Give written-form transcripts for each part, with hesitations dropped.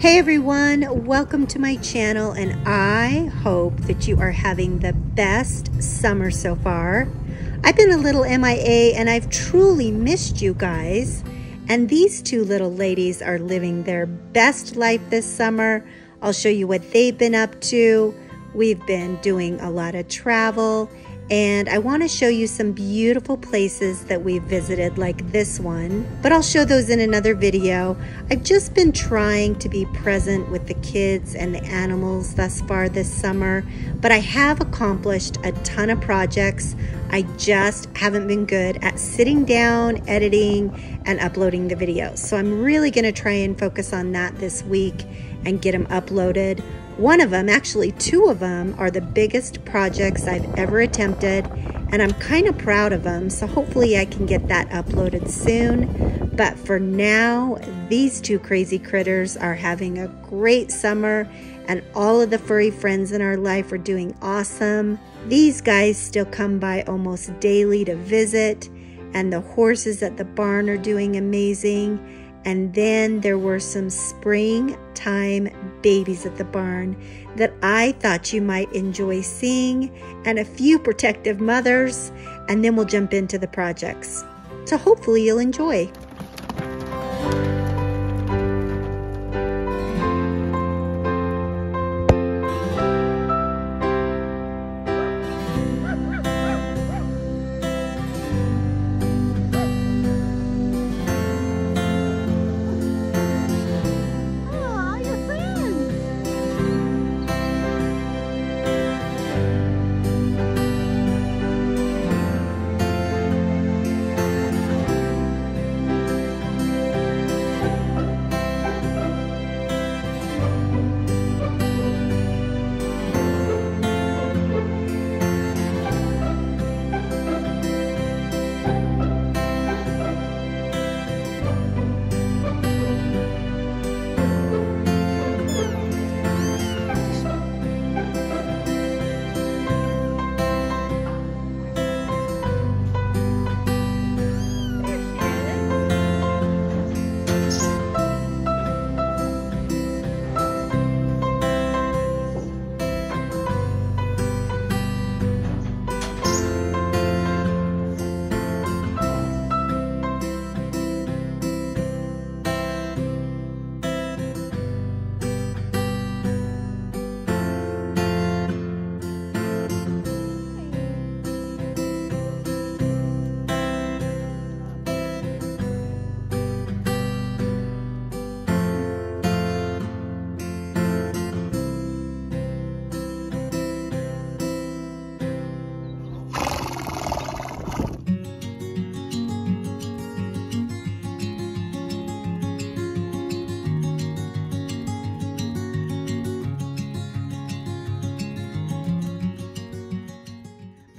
Hey everyone, welcome to my channel, and I hope that you are having the best summer so far. I've been a little MIA and I've truly missed you guys. And these two little ladies are living their best life this summer. I'll show you what they've been up to. We've been doing a lot of travel, and I want to show you some beautiful places that we've visited, like this one, but I'll show those in another video. I've just been trying to be present with the kids and the animals thus far this summer, but I have accomplished a ton of projects. I just haven't been good at sitting down, editing, and uploading the videos. So I'm really going to try and focus on that this week and get them uploaded. One of them, actually two of them, are the biggest projects I've ever attempted, and I'm kind of proud of them, so hopefully I can get that uploaded soon. But for now, these two crazy critters are having a great summer, and all of the furry friends in our life are doing awesome. These guys still come by almost daily to visit, and the horses at the barn are doing amazing. And then there were some springtime babies at the barn that I thought you might enjoy seeing, and a few protective mothers, and then we'll jump into the projects. So hopefully you'll enjoy.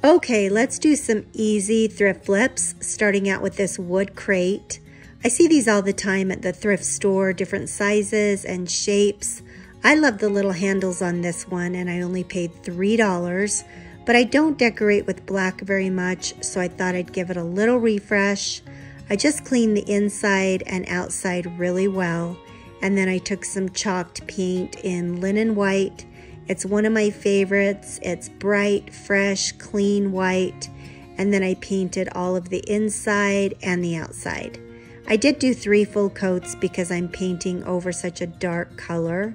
Okay, let's do some easy thrift flips, starting out with this wood crate. I see these all the time at the thrift store, different sizes and shapes. I love the little handles on this one, and I only paid $3, but I don't decorate with black very much, so I thought I'd give it a little refresh. I just cleaned the inside and outside really well, and then I took some chalked paint in linen white. It's one of my favorites. It's bright, fresh, clean white. And then I painted all of the inside and the outside. I did do 3 full coats because I'm painting over such a dark color.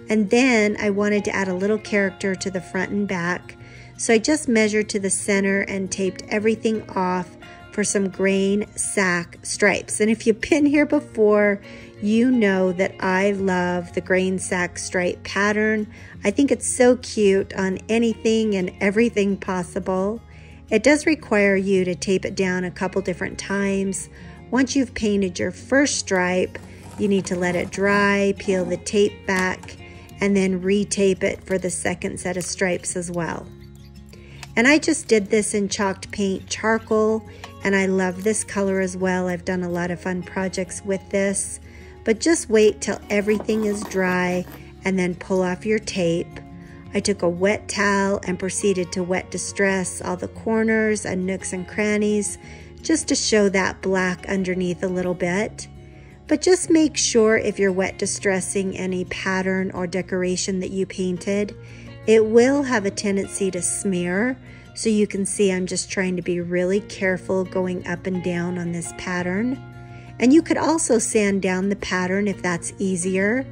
And then I wanted to add a little character to the front and back. So I just measured to the center and taped everything off for some grain sack stripes. And if you've been here before, you know that I love the grain sack stripe pattern. I think it's so cute on anything and everything possible. It does require you to tape it down a couple different times. Once you've painted your first stripe, you need to let it dry, peel the tape back, and then retape it for the second set of stripes as well. And I just did this in chalked paint charcoal, and I love this color as well. I've done a lot of fun projects with this. But just wait till everything is dry and then pull off your tape. I took a wet towel and proceeded to wet distress all the corners and nooks and crannies just to show that black underneath a little bit. but just make sure if you're wet distressing any pattern or decoration that you painted, it will have a tendency to smear. So you can see I'm just trying to be really careful going up and down on this pattern. And you could also sand down the pattern if that's easier,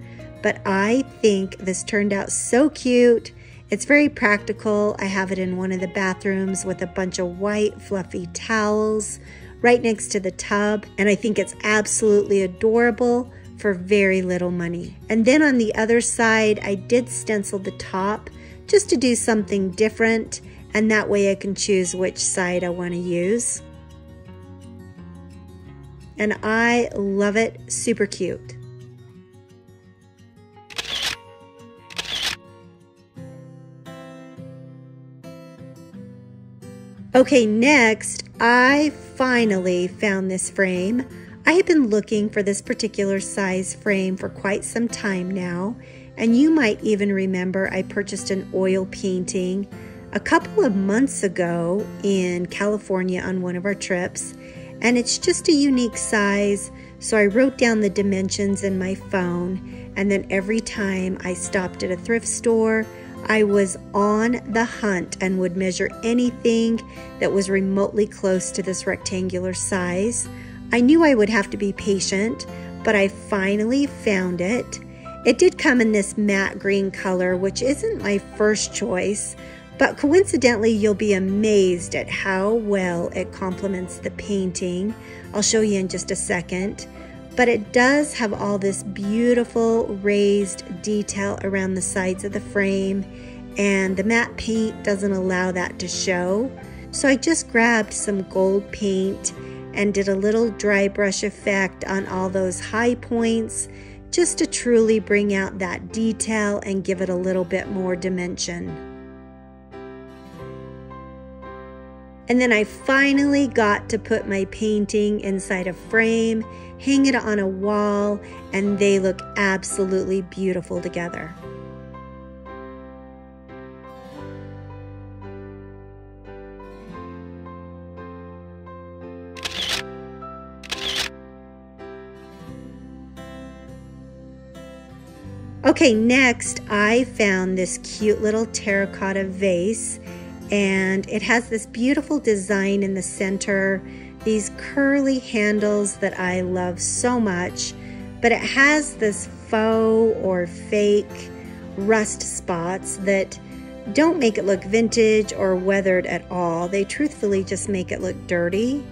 but I think this turned out so cute. It's very practical. I have it in one of the bathrooms with a bunch of white fluffy towels right next to the tub, and I think it's absolutely adorable for very little money. And then on the other side, I did stencil the top just to do something different, and that way I can choose which side I want to use. And I love it, super cute. Okay, next, I finally found this frame. I have been looking for this particular size frame for quite some time now, and you might even remember I purchased an oil painting a couple of months ago in California on one of our trips, and it's just a unique size, so I wrote down the dimensions in my phone, and then every time I stopped at a thrift store, I was on the hunt and would measure anything that was remotely close to this rectangular size. I knew I would have to be patient, but I finally found it. It did come in this matte green color, which isn't my first choice, but coincidentally, you'll be amazed at how well it complements the painting. I'll show you in just a second. But it does have all this beautiful raised detail around the sides of the frame, and the matte paint doesn't allow that to show. So I just grabbed some gold paint and did a little dry brush effect on all those high points just to truly bring out that detail and give it a little bit more dimension. And then I finally got to put my painting inside a frame, hang it on a wall, and they look absolutely beautiful together. Okay, next I found this cute little terracotta vase, and it has this beautiful design in the center, these curly handles that I love so much, but it has this faux or fake rust spots that don't make it look vintage or weathered at all. They truthfully just make it look dirty.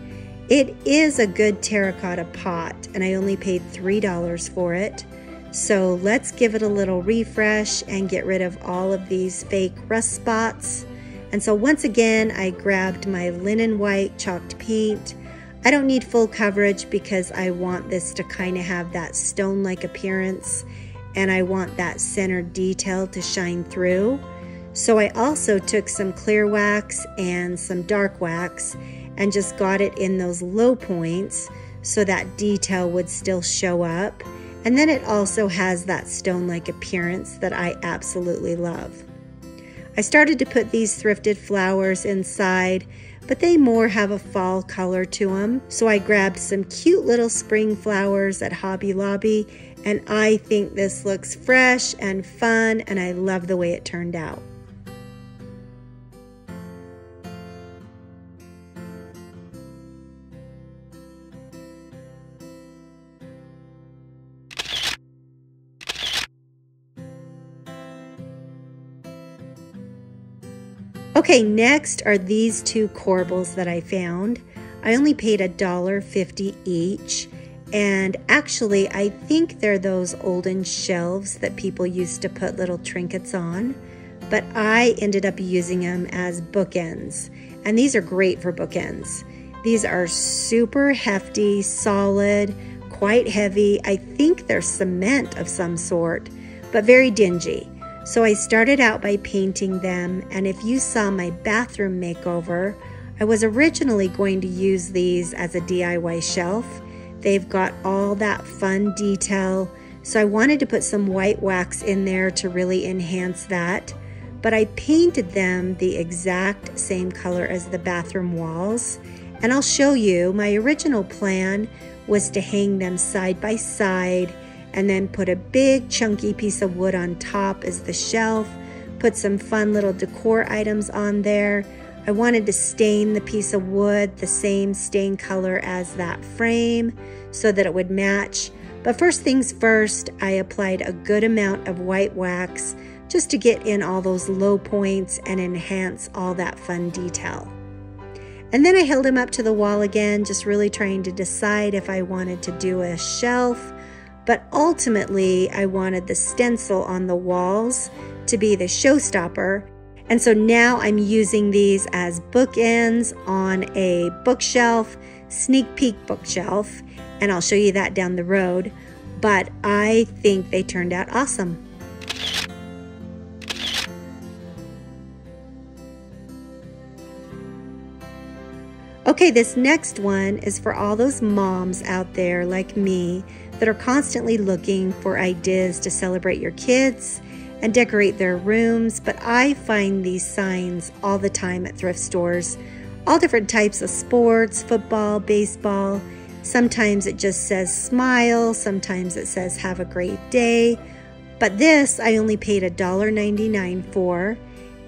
It is a good terracotta pot, and I only paid $3 for it. So let's give it a little refresh and get rid of all of these fake rust spots. And so once again, I grabbed my linen white chalked paint. I don't need full coverage because I want this to kind of have that stone-like appearance, and I want that center detail to shine through. So I also took some clear wax and some dark wax and just got it in those low points so that detail would still show up. And then it also has that stone-like appearance that I absolutely love. I started to put these thrifted flowers inside, but they more have a fall color to them. So I grabbed some cute little spring flowers at Hobby Lobby, and I think this looks fresh and fun, and I love the way it turned out. Okay, next are these two corbels that I found. I only paid $1.50 each, and actually I think they're those olden shelves that people used to put little trinkets on, but I ended up using them as bookends, and these are great for bookends. These are super hefty, solid, quite heavy. I think they're cement of some sort, but very dingy. So I started out by painting them, and if you saw my bathroom makeover, I was originally going to use these as a DIY shelf. They've got all that fun detail, so I wanted to put some white wax in there to really enhance that, but I painted them the exact same color as the bathroom walls. And I'll show you, my original plan was to hang them side by side and then put a big chunky piece of wood on top as the shelf, put some fun little decor items on there. I wanted to stain the piece of wood the same stain color as that frame so that it would match. But first things first, I applied a good amount of white wax just to get in all those low points and enhance all that fun detail. And then I held him up to the wall again, just really trying to decide if I wanted to do a shelf. But ultimately, I wanted the stencil on the walls to be the showstopper. And so now I'm using these as bookends on a bookshelf, sneak peek bookshelf, and I'll show you that down the road. But I think they turned out awesome. Okay, this next one is for all those moms out there like me that are constantly looking for ideas to celebrate your kids and decorate their rooms, but I find these signs all the time at thrift stores. All different types of sports, football, baseball. Sometimes it just says smile, sometimes it says have a great day. But this I only paid $1.99 for,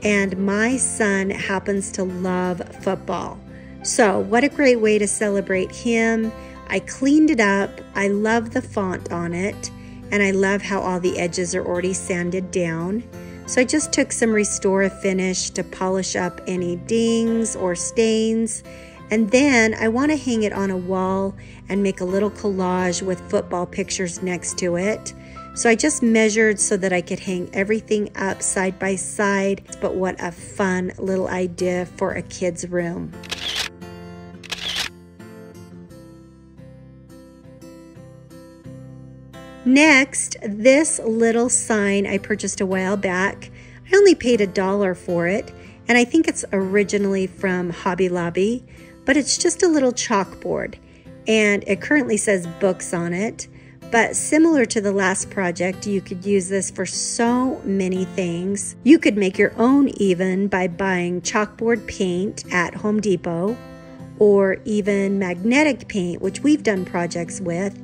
and my son happens to love football. So what a great way to celebrate him. I cleaned it up. I love the font on it, and I love how all the edges are already sanded down. So I just took some Restore Finish to polish up any dings or stains. And then I want to hang it on a wall and make a little collage with football pictures next to it. So I just measured so that I could hang everything up side by side. But what a fun little idea for a kid's room. Next, this little sign I purchased a while back. I only paid $1 for it, and I think it's originally from Hobby Lobby, but it's just a little chalkboard, and it currently says books on it. But similar to the last project, you could use this for so many things. You could make your own even by buying chalkboard paint at Home Depot, or even magnetic paint, which we've done projects with,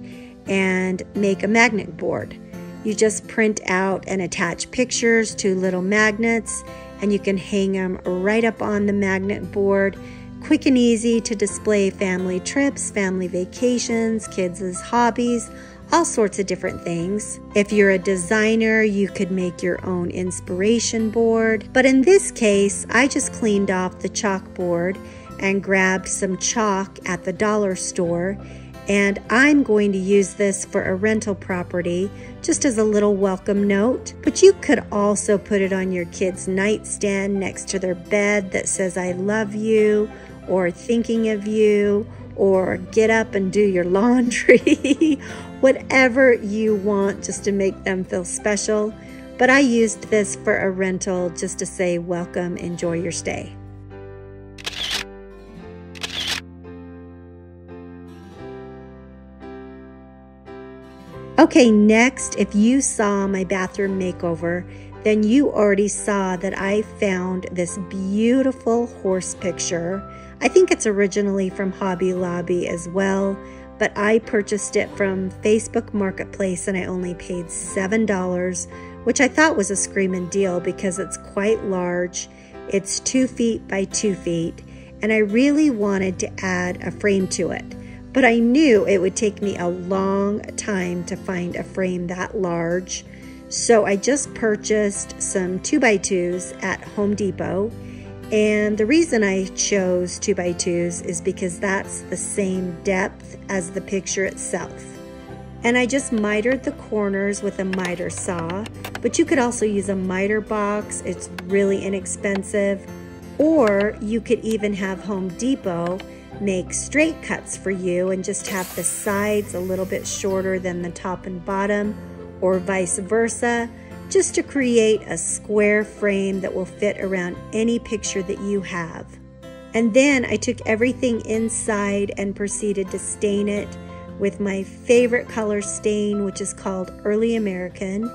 and make a magnet board. You just print out and attach pictures to little magnets, and you can hang them right up on the magnet board. Quick and easy to display family trips, family vacations, kids' hobbies, all sorts of different things. If you're a designer, you could make your own inspiration board. But in this case, I just cleaned off the chalkboard and grabbed some chalk at the dollar store, and I'm going to use this for a rental property just as a little welcome note. But you could also put it on your kid's nightstand next to their bed that says I love you, or thinking of you, or get up and do your laundry. Whatever you want, just to make them feel special. But I used this for a rental just to say welcome, enjoy your stay. Okay, next, if you saw my bathroom makeover, then you already saw that I found this beautiful horse picture. I think it's originally from Hobby Lobby as well, but I purchased it from Facebook Marketplace and I only paid $7, which I thought was a screaming deal because it's quite large. It's 2 feet by 2 feet, and I really wanted to add a frame to it. But I knew it would take me a long time to find a frame that large. So I just purchased some 2x2s at Home Depot. And the reason I chose 2x2s is because that's the same depth as the picture itself. And I just mitered the corners with a miter saw, but you could also use a miter box. It's really inexpensive. Or you could even have Home Depot make straight cuts for you and just have the sides a little bit shorter than the top and bottom, or vice versa, just to create a square frame that will fit around any picture that you have. And then I took everything inside and proceeded to stain it with my favorite color stain, which is called Early American.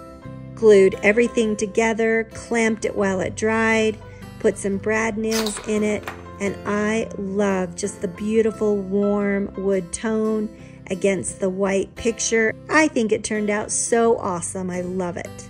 Glued everything together, clamped it while it dried, put some brad nails in it, and I love just the beautiful warm wood tone against the white picture. I think it turned out so awesome. I love it.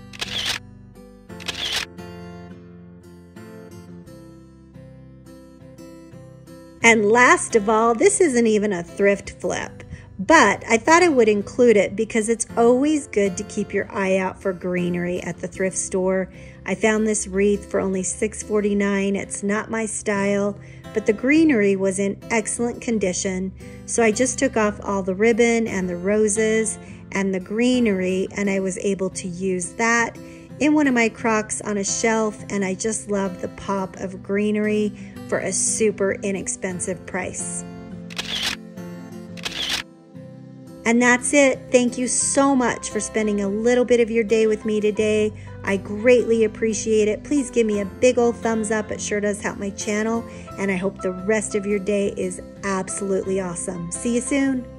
And last of all, this isn't even a thrift flip, but I thought I would include it because it's always good to keep your eye out for greenery at the thrift store. I found this wreath for only $6.49. It's not my style, but the greenery was in excellent condition. So I just took off all the ribbon and the roses and the greenery, and I was able to use that in one of my crocks on a shelf, and I just love the pop of greenery for a super inexpensive price. And that's it. Thank you so much for spending a little bit of your day with me today. I greatly appreciate it. Please give me a big old thumbs up. It sure does help my channel. And I hope the rest of your day is absolutely awesome. See you soon.